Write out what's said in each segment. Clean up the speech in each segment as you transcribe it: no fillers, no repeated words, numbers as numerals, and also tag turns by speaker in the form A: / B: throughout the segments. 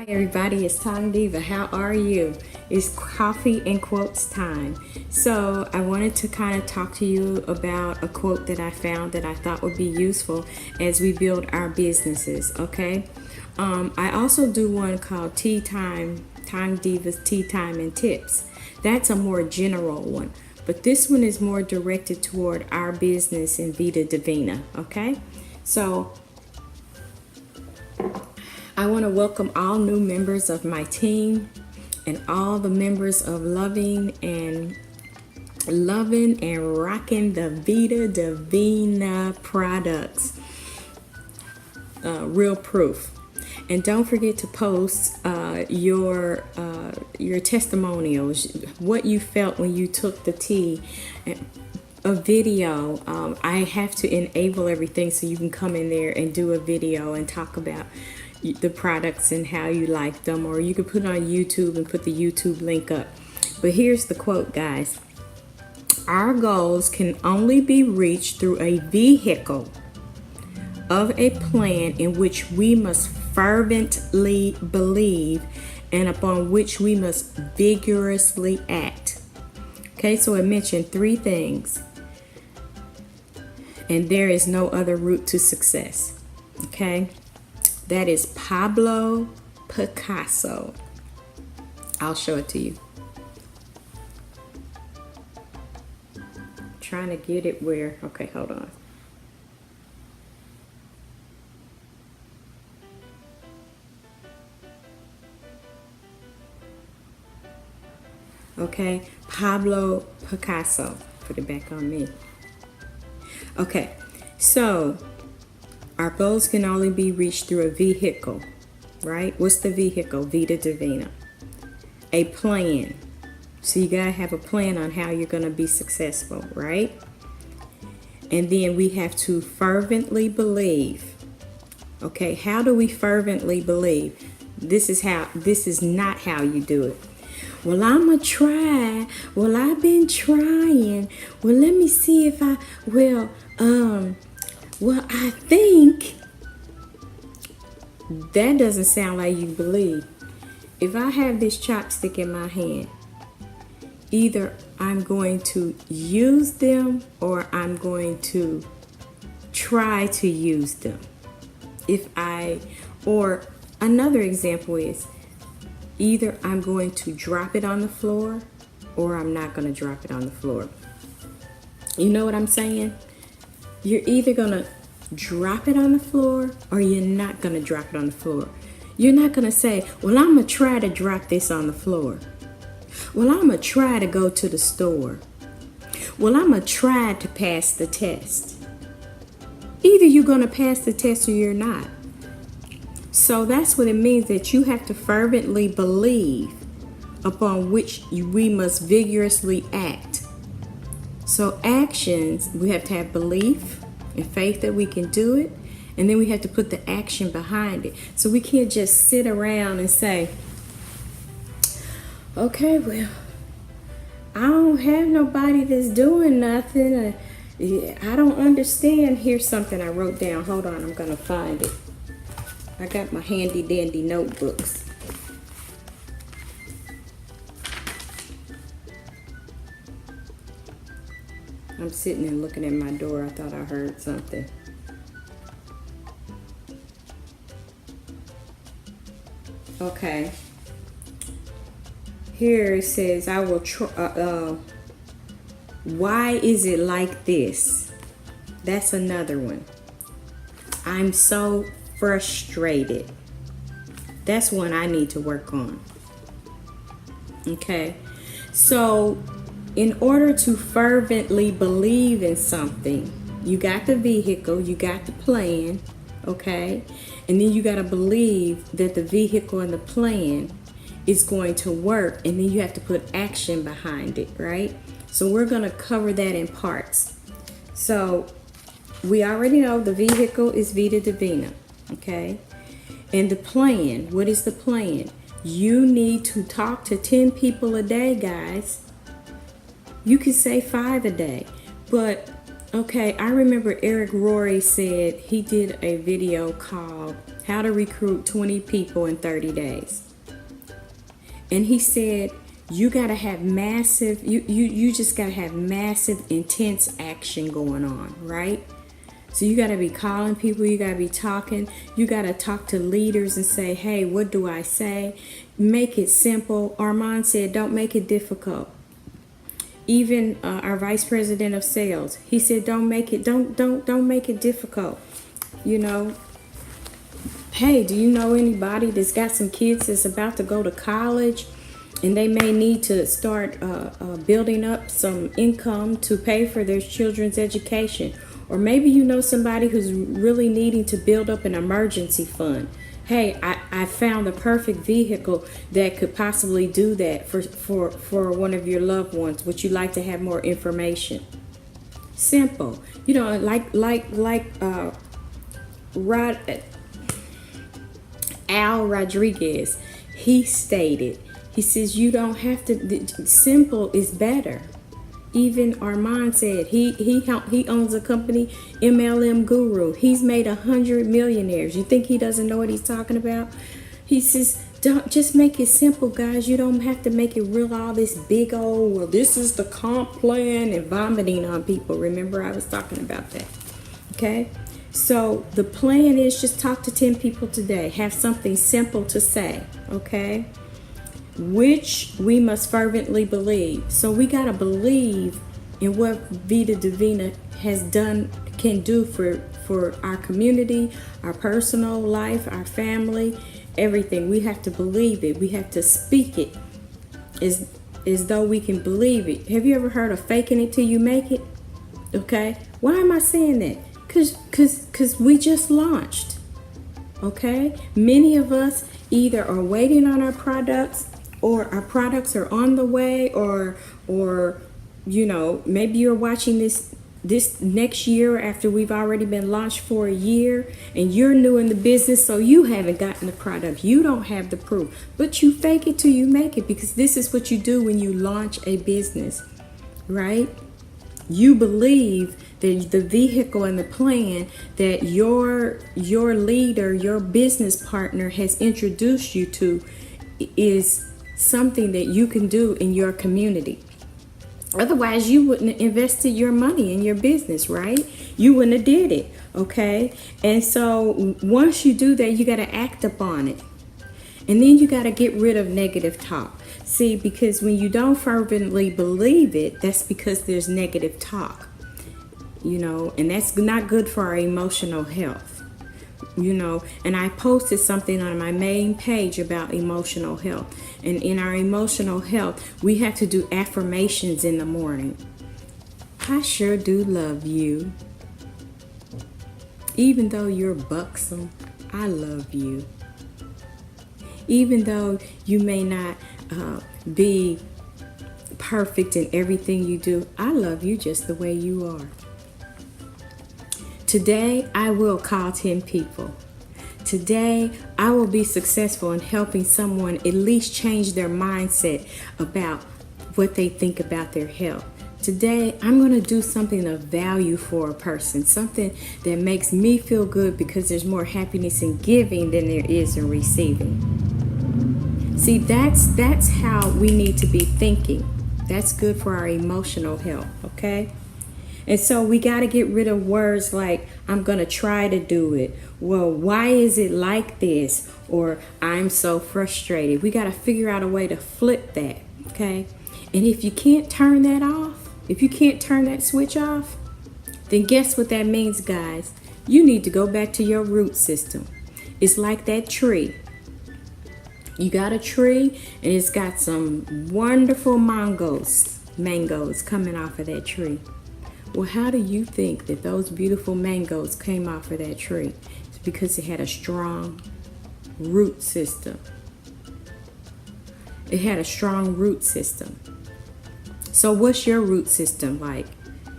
A: Everybody, it's TangDiva. How are you? It's coffee and quotes time. So I wanted to kind of talk to you about a quote that I found that I thought would be useful as we build our businesses. Okay. I also do one called Tea Time, TangDiva's Tea Time and Tips. That's a more general one, but this one is more directed toward our business in Vita Divina. Okay. So I want to welcome all new members of my team and all the members of loving and rocking the Vita Divina products. Real proof. And don't forget to post your testimonials, what you felt when you took the tea. A video. I have to enable everything so you can come in there and do a video and talk about the products and how you like them, or you can put it on YouTube and put the YouTube link up. But here's the quote, guys. Our goals can only be reached through a vehicle of a plan in which we must fervently believe and upon which we must vigorously act. Okay, so it mentioned three things, and there is no other route to success. Okay, that is Pablo Picasso. I'll show it to you. Trying to get it where, okay, hold on. Okay, Pablo Picasso. Put it back on me. Okay, so our goals can only be reached through a vehicle, right? What's the vehicle? Vita Divina. A plan. So you gotta have a plan on how you're gonna be successful, right? And then we have to fervently believe. Okay, how do we fervently believe? This is not how you do it. Well, I'm gonna try. Well, I've been trying. Well, let me see if I I think. That doesn't sound like you believe. If I have this chopstick in my hand, either I'm going to use them or I'm going to try to use them. Or another example is, either I'm going to drop it on the floor or I'm not going to drop it on the floor. You know what I'm saying? You're either going to drop it on the floor or you're not going to drop it on the floor. You're not going to say, well, I'm going to try to drop this on the floor. Well, I'm going to try to go to the store. Well, I'm going to try to pass the test. Either you're going to pass the test or you're not. So that's what it means, that you have to fervently believe upon which we must vigorously act. So actions, we have to have belief and faith that we can do it, and then we have to put the action behind it. So we can't just sit around and say, okay, well, I don't have nobody that's doing nothing. I don't understand. Here's something I wrote down. Hold on, I'm going to find it. I got my handy dandy notebooks. I'm sitting there looking at my door. I thought I heard something. Okay. Here it says, I will try. Why is it like this? That's another one. I'm so frustrated. That's one I need to work on. Okay, so in order to fervently believe in something, you got the vehicle, you got the plan, okay, and then you got to believe that the vehicle and the plan is going to work, and then you have to put action behind it, right? So we're going to cover that in parts. So we already know the vehicle is Vita Divina. Okay, and the plan, what is the plan? You need to talk to 10 people a day, guys. You can say 5 a day, but okay, I remember Eric Rory said he did a video called How to recruit 20 people in 30 days. And he said, you got to have massive, you just got to have massive, intense action going on, right? So you got to be calling people, you got to be talking, you got to talk to leaders and say, hey, what do I say? Make it simple. Armand said, don't make it difficult. Even our vice president of sales, he said, don't make it difficult. You know, hey, do you know anybody that's got some kids that's about to go to college and they may need to start building up some income to pay for their children's education? Or maybe you know somebody who's really needing to build up an emergency fund. Hey, I found the perfect vehicle that could possibly do that for one of your loved ones. Would you like to have more information? Simple. You know, Al Rodriguez, he stated, he says, you don't have to, simple is better. Even Armand said, he owns a company, MLM Guru. He's made 100 millionaires. You think he doesn't know what he's talking about? He says, don't just make it simple, guys. You don't have to make it real, all this big old, well, this is the comp plan, and vomiting on people. Remember, I was talking about that. Okay? So the plan is just talk to 10 people today. Have something simple to say. Okay? Which we must fervently believe. So we got to believe in what Vita Divina has done, can do for our community, our personal life, our family, everything. We have to believe it. We have to speak it as though we can believe it. Have you ever heard of faking it till you make it? Okay. Why am I saying that? Because we just launched. Okay. Many of us either are waiting on our products, or our products are on the way, or you know, maybe you're watching this next year after we've already been launched for a year, and you're new in the business, so you haven't gotten the product. You don't have the proof, but you fake it till you make it, because this is what you do when you launch a business, right? You believe that the vehicle and the plan that your leader, your business partner has introduced you to is something that you can do in your community. Otherwise, you wouldn't have invested your money in your business, right? You wouldn't have did it, okay? And so once you do that, you got to act upon it. And then you got to get rid of negative talk. See, because when you don't fervently believe it, that's because there's negative talk, you know, and that's not good for our emotional health. You know, and I posted something on my main page about emotional health. And in our emotional health, we have to do affirmations in the morning. I sure do love you. Even though you're buxom, I love you. Even though you may not be perfect in everything you do, I love you just the way you are. Today, I will call 10 people. Today, I will be successful in helping someone at least change their mindset about what they think about their health. Today, I'm going to do something of value for a person, something that makes me feel good, because there's more happiness in giving than there is in receiving. See, that's how we need to be thinking. That's good for our emotional health, okay? And so we got to get rid of words like, I'm going to try to do it. Well, why is it like this? Or I'm so frustrated. We got to figure out a way to flip that, okay? And if you can't turn that off, if you can't turn that switch off, then guess what that means, guys? You need to go back to your root system. It's like that tree. You got a tree and it's got some wonderful mangoes coming off of that tree. Well, how do you think that those beautiful mangoes came off of that tree? It's because it had a strong root system. It had a strong root system. So what's your root system like?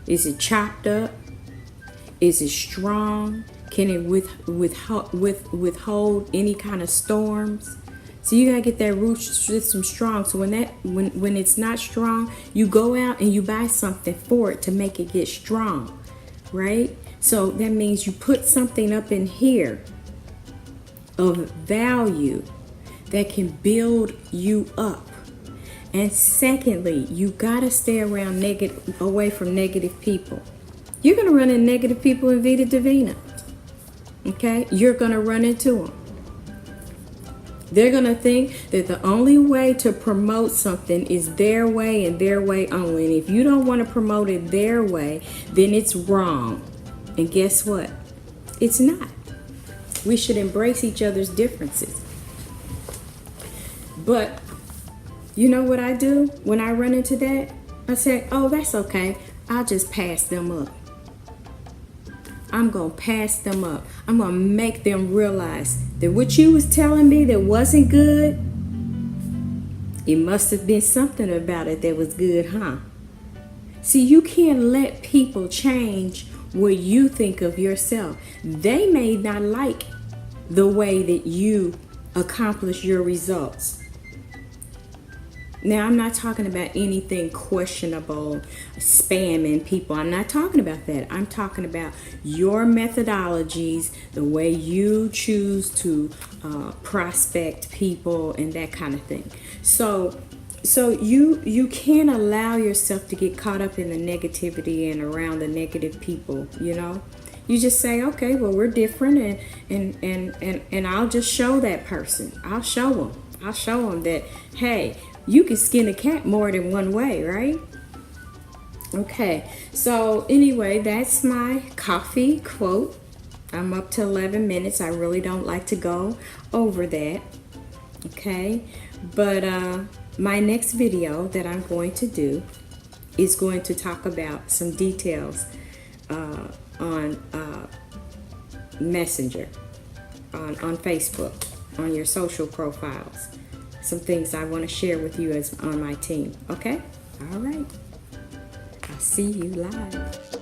A: Is it chopped up? Is it strong? Can it withhold any kind of storms? So you gotta get that root system strong. So when it's not strong, you go out and you buy something for it to make it get strong, right? So that means you put something up in here of value that can build you up. And secondly, you gotta stay around away from negative people. You're gonna run into negative people in Vita Divina. Okay? You're gonna run into them. They're gonna think that the only way to promote something is their way and their way only. And if you don't want to promote it their way, then it's wrong. And guess what? It's not. We should embrace each other's differences. But you know what I do when I run into that? I say, oh, that's okay. I'll just pass them up. I'm going to pass them up. I'm going to make them realize that what you was telling me that wasn't good, it must have been something about it that was good, huh? See, you can't let people change what you think of yourself. They may not like the way that you accomplish your results. Now, I'm not talking about anything questionable, spamming people. I'm not talking about that. I'm talking about your methodologies, the way you choose to prospect people and that kind of thing. So you can't allow yourself to get caught up in the negativity and around the negative people, you know? You just say, okay, well, we're different, and I'll just show that person. I'll show them that, hey, you can skin a cat more than one way, right? Okay, so anyway, that's my coffee quote. I'm up to 11 minutes. I really don't like to go over that. Okay, but my next video that I'm going to do is going to talk about some details on Messenger, on Facebook, on your social profiles. Some things I want to share with you as on my team. Okay? All right. I'll see you live.